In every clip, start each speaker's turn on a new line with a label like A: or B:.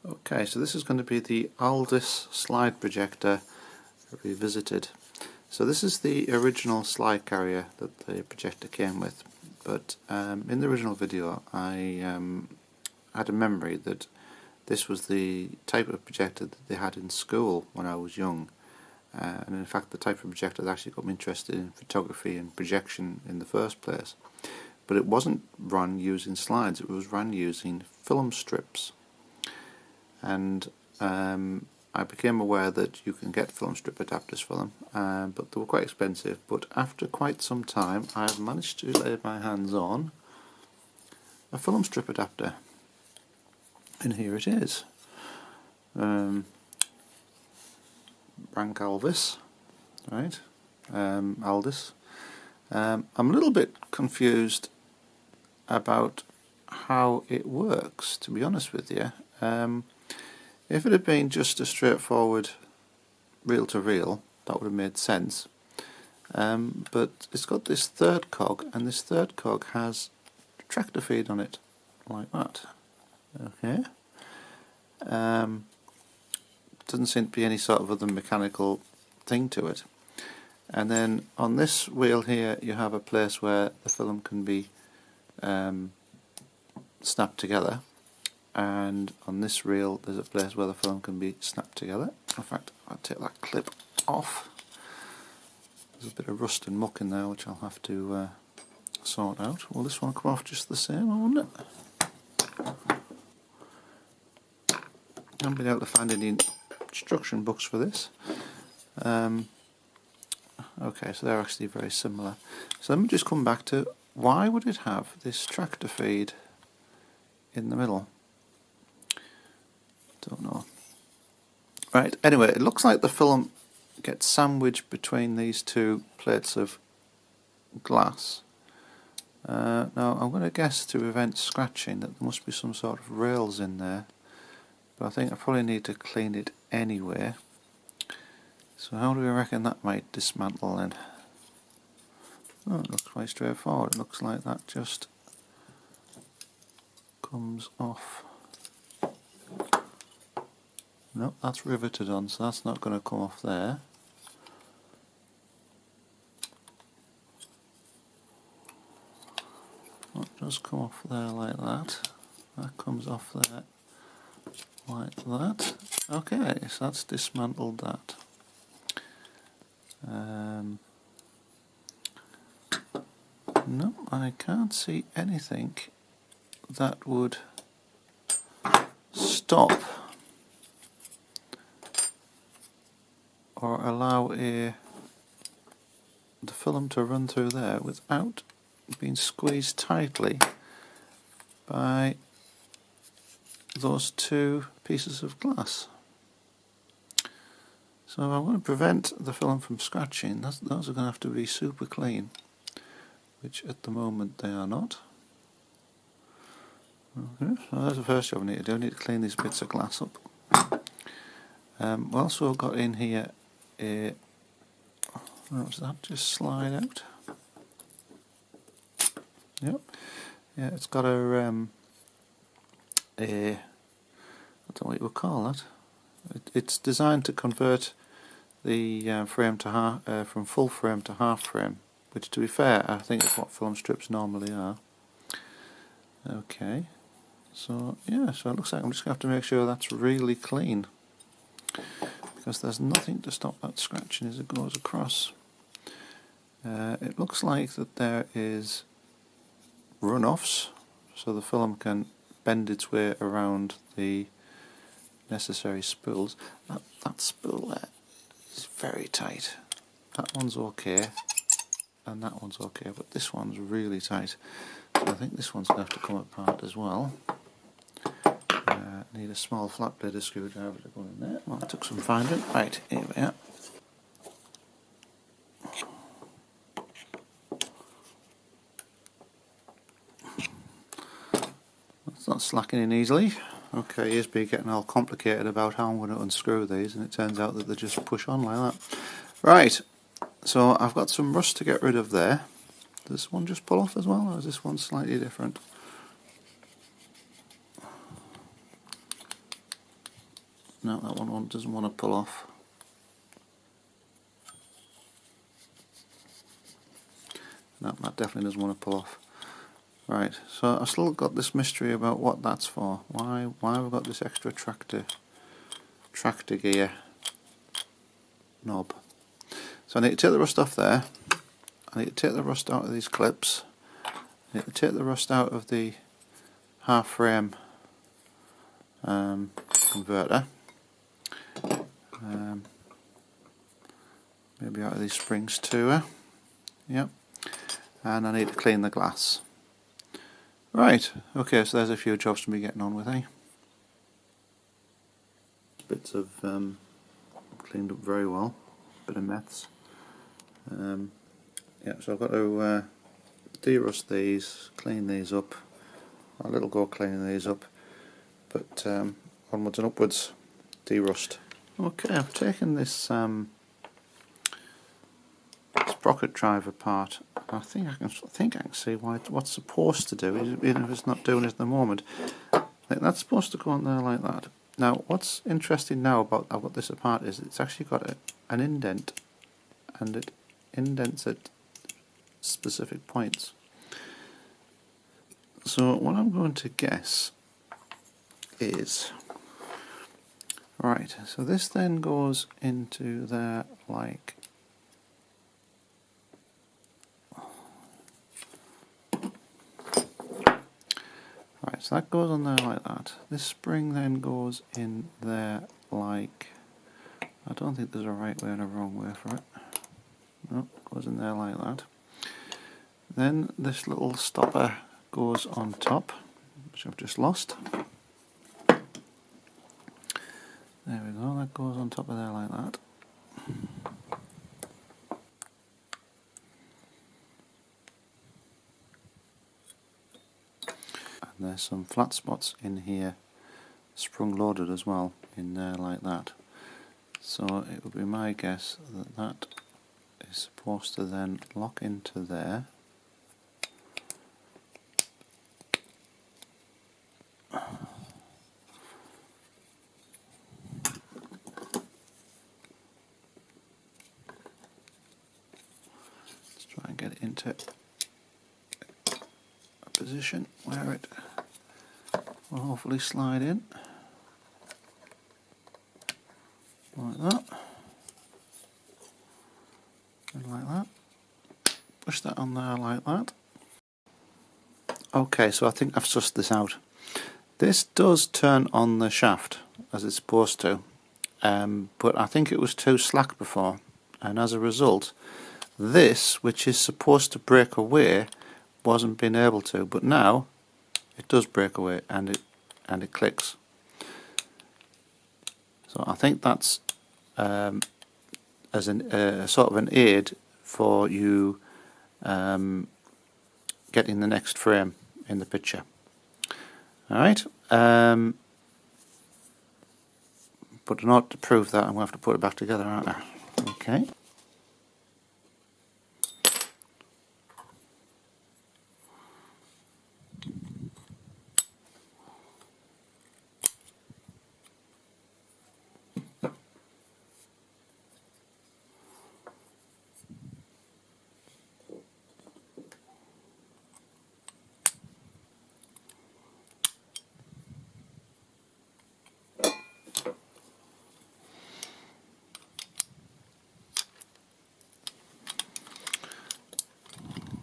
A: Okay, so this is going to be the Aldis slide projector revisited. So this is the original slide carrier that the projector came with, but in the original video I had a memory that this was the type of projector that they had in school when I was young, and in fact the type of projector that actually got me interested in photography and projection in the first place. But it wasn't run using slides, it was run using film strips. And I became aware that you can get film strip adapters for them, but they were quite expensive. But after quite some time I've managed to lay my hands on a film strip adapter, and here it is. Rank Aldis, right? Aldis. I'm a little bit confused about how it works, to be honest with you. If it had been just a straightforward reel-to-reel, that would have made sense. But it's got this third cog, and this third cog has tractor feed on it, like that. Okay. Doesn't seem to be any sort of other mechanical thing to it. And then on this wheel here, you have a place where the film can be snapped together. And on this reel there's a place where the film can be snapped together. In fact, I'll take that clip off. There's a bit of rust and muck in there which I'll have to sort out. Will this one come off just the same, I wonder? I haven't been able to find any instruction books for this. Okay, so they're actually very similar. So let me just come back to, why would it have this tractor feed in the middle? Don't know. Right, anyway, it looks like the film gets sandwiched between these two plates of glass. Now I'm going to guess, to prevent scratching, that there must be some sort of rails in there, but I think I probably need to clean it anyway. So how do we reckon that might dismantle then? Oh, it looks quite straightforward. It looks like that just comes off. Nope, that's riveted on, so that's not going to come off there. That does come off there like that. That comes off there like that. Okay, so that's dismantled that. No, I can't see anything that would stop or allow the film to run through there without being squeezed tightly by those two pieces of glass. So I'm going to prevent the film from scratching. Those are going to have to be super clean, which at the moment they are not. Okay, so that's the first job I need to do. I need to clean these bits of glass up. We also got in here a, does that just slide out? Yep. Yeah, it's got a I don't know what you would call that. It's designed to convert the frame to half, from full frame to half frame, which, to be fair, I think is what film strips normally are. Okay, so yeah, so it looks like I'm just going to have to make sure that's really clean, because there's nothing to stop that scratching as it goes across. It looks like that there is runoffs, so the film can bend its way around the necessary spools. That spool there is very tight. That one's okay, and that one's okay, but this one's really tight. So I think this one's going to have to come apart as well. Need a small flat bladed screwdriver to go in there. Well, it took some finding. Right, here we are. It's not slacking in easily. Okay, here's me getting all complicated about how I'm going to unscrew these, and it turns out that they just push on like that. Right, so I've got some rust to get rid of there. Does this one just pull off as well, or is this one slightly different? No, that one doesn't want to pull off. No, that definitely doesn't want to pull off. Right, so I've still got this mystery about what that's for. Why have I got this extra tractor gear knob? So I need to take the rust off there. I need to take the rust out of these clips. I need to take the rust out of the half frame converter. Maybe out of these springs too. Yep. And I need to clean the glass. Right, okay, so there's a few jobs to be getting on with, eh? Bits of cleaned up very well, bit of meths. Yeah, so I've got to de-rust these, clean these up. A little go cleaning these up, but onwards and upwards, de-rust. Okay, I've taken this sprocket drive apart. I think I can see what's supposed to do, even if it's not doing it at the moment. I think that's supposed to go on there like that. Now, what's interesting now about I've got this apart is it's actually got an indent, and it indents at specific points. So what I'm going to guess is, right, so this then goes into there like, right, so that goes on there like that. This spring then goes in there like, I don't think there's a right way and a wrong way for it. No, it goes in there like that. Then this little stopper goes on top, which I've just lost. There we go, that goes on top of there like that. And there's some flat spots in here, sprung loaded as well, in there like that. So it would be my guess that that is supposed to then lock into there. Let's try and get it into a position where it will hopefully slide in. Like that. And like that. Push that on there like that. Okay, so I think I've sussed this out. This does turn on the shaft as it's supposed to, but I think it was too slack before, and as a result this, which is supposed to break away, wasn't being able to, but now it does break away and it clicks. So I think that's as a sort of an aid for you getting the next frame in the picture. Alright, but in order to prove that I'm going to have to put it back together, aren't I? Okay.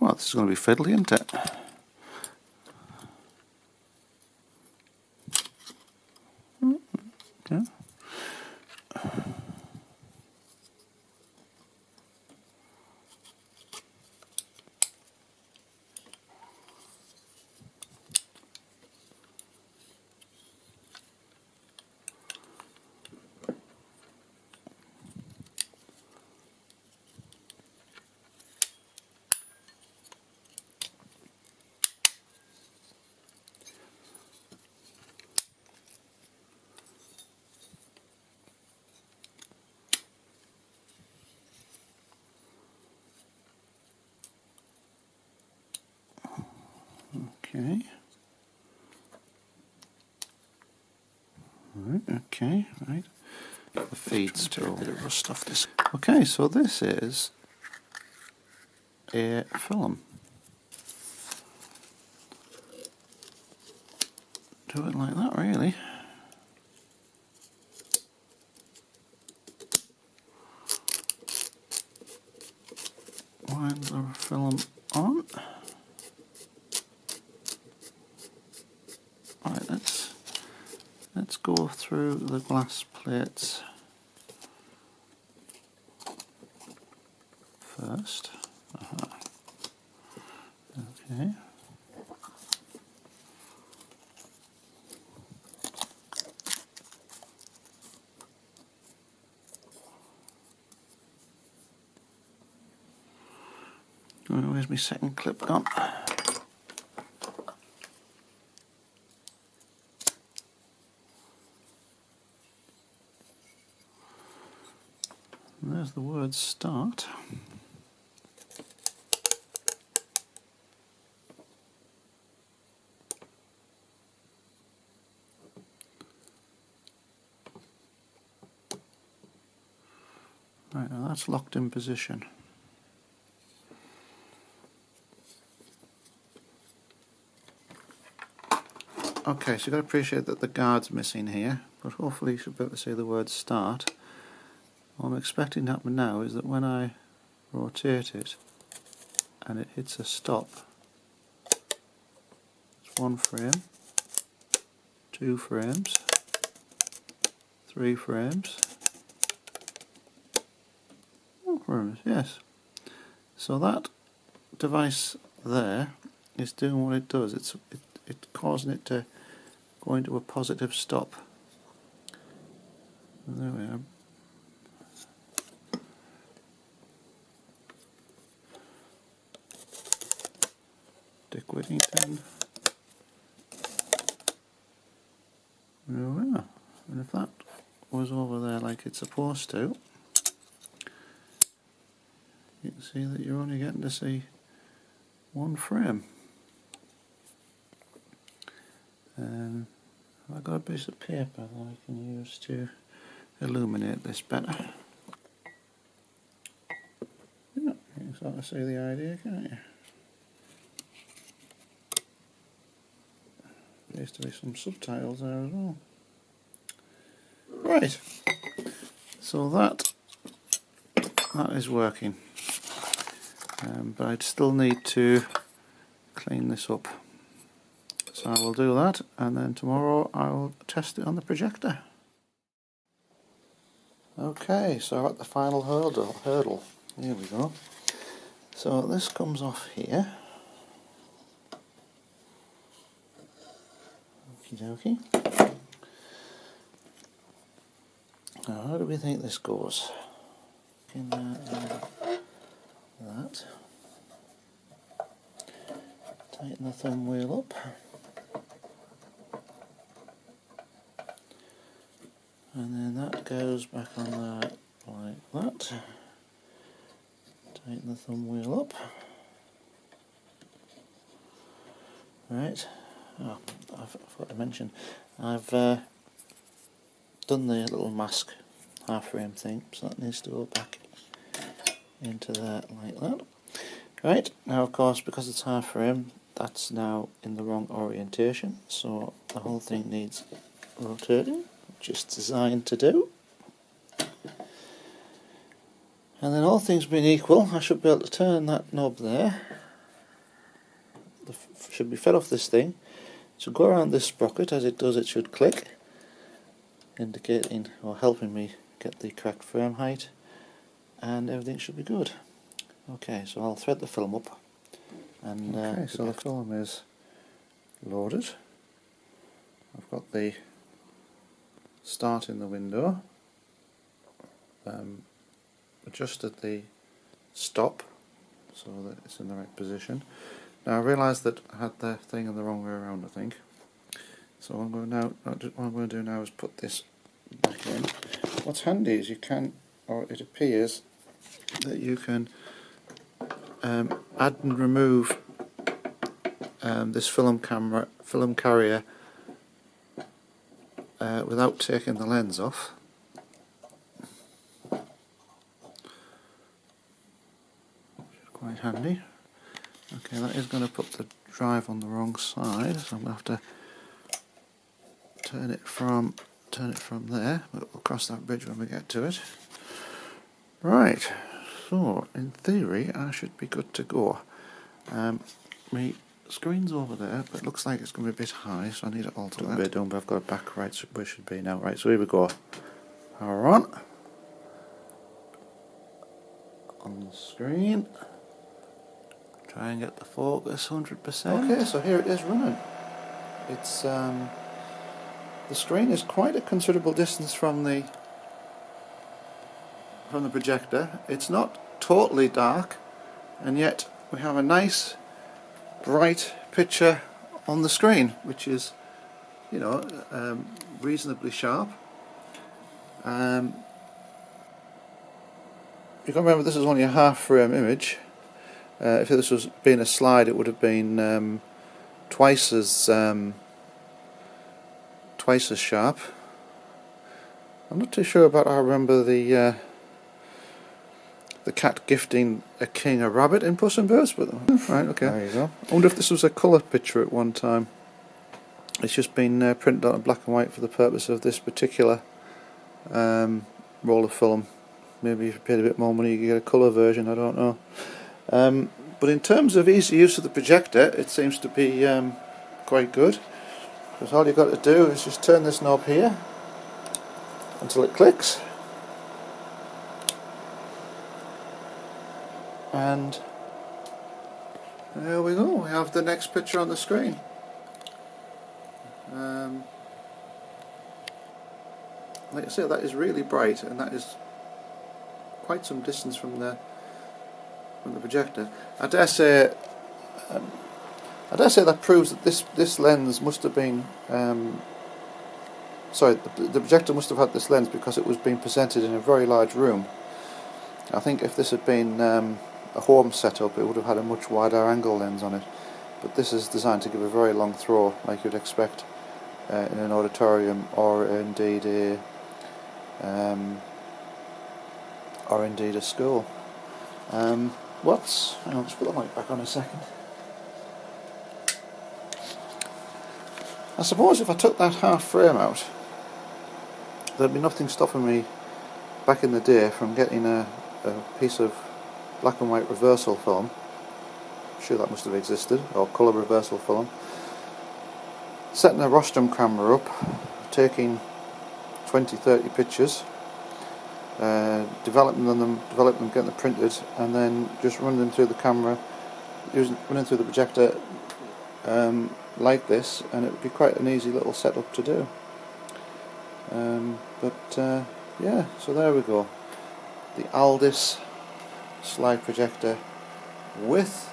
A: Well, this is going to be fiddly, isn't it? Okay. Okay. Right, okay, right. The feed spool. A bit of rust off this. Okay, so this is a film. Do it like that, really. Wind the film on. Right, let's go through the glass plates first. Okay. Where's my second clip gone? And there's the word start. Right, now that's locked in position. Okay, so you've got to appreciate that the guard's missing here, but hopefully you should be able to see the word start. What I'm expecting to happen now is that when I rotate it and it hits a stop, it's 1 frame, 2 frames, 3 frames, 4 frames, yes. So that device there is doing what it does. It's causing it to go into a positive stop. And there we are. Dick Whittington. There we are. And if that was over there like it's supposed to, you can see that you're only getting to see 1 frame. I've got a piece of paper that I can use to illuminate this better. Yeah, you can sort of see the idea, can't you? There used to be some subtitles there as well. Right, so that is working, but I'd still need to clean this up. So I will do that, and then tomorrow I'll test it on the projector. Okay, so at the final hurdle. Here we go. So this comes off here. Okie dokie. Now, how do we think this goes? In that. Tighten the thumb wheel up. And then that goes back on there like that. Tighten the thumb wheel up. Right. Oh, I forgot to mention, I've done the little mask half frame thing, so that needs to go back into there like that. Right, now of course because it's half frame, that's now in the wrong orientation, so the whole thing needs rotating, which it's designed to do. And then all things being equal, I should be able to turn that knob there. Should be fed off this thing. So go around this sprocket, as it does it should click, indicating or helping me get the correct frame height, and everything should be good. Okay, so I'll thread the film up. And okay, so the film is loaded. I've got the start in the window, adjusted the stop so that it's in the right position. Now I realised that I had the thing in the wrong way around, I think. So what I'm going to do now is put this back in. What's handy is you can, or it appears that you can add and remove this film carrier without taking the lens off. Quite handy. Okay, that is going to put the drive on the wrong side, so I'm going to have to turn it from there, but we'll cross that bridge when we get to it. Right, so in theory I should be good to go. My screen's over there, but it looks like it's going to be a bit high, so I need it altered a bit down, but I've got it back right where it should be now. Right, so here we go. Power on the screen. Try and get the focus 100%. Okay, so here it is running. It's the screen is quite a considerable distance from the projector. It's not totally dark, and yet we have a nice bright picture on the screen, which is, you know, reasonably sharp. You can remember this is only a half frame image. If this was being a slide, it would have been twice as sharp. I'm not too sure about how I remember the cat gifting a king a rabbit in Puss in Boots, but right, okay. There you go. I wonder if this was a colour picture at one time. It's just been printed out in black and white for the purpose of this particular roll of film. Maybe if you paid a bit more money you could get a colour version, I don't know. But in terms of easy use of the projector, it seems to be quite good, because all you've got to do is just turn this knob here until it clicks, and there we go, we have the next picture on the screen. Like I say, that is really bright, and that is quite some distance from the projector. I dare say that proves that this lens must have been sorry, the projector must have had this lens because it was being presented in a very large room. I think if this had been a home setup, it would have had a much wider angle lens on it, but this is designed to give a very long throw, like you'd expect in an auditorium, or indeed a school. Hang on, let's put the light back on a second. I suppose if I took that half frame out, there'd be nothing stopping me back in the day from getting a piece of black and white reversal film. I'm sure that must have existed, or colour reversal film. Setting a rostrum camera up, taking 20-30 pictures, developing them, getting them printed, and then just running them through the camera, running through the projector like this, and it would be quite an easy little setup to do. Yeah, so there we go. The Aldis slide projector with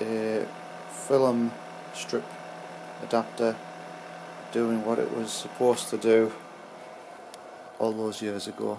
A: a Filmstrip adapter, doing what it was supposed to do all those years ago.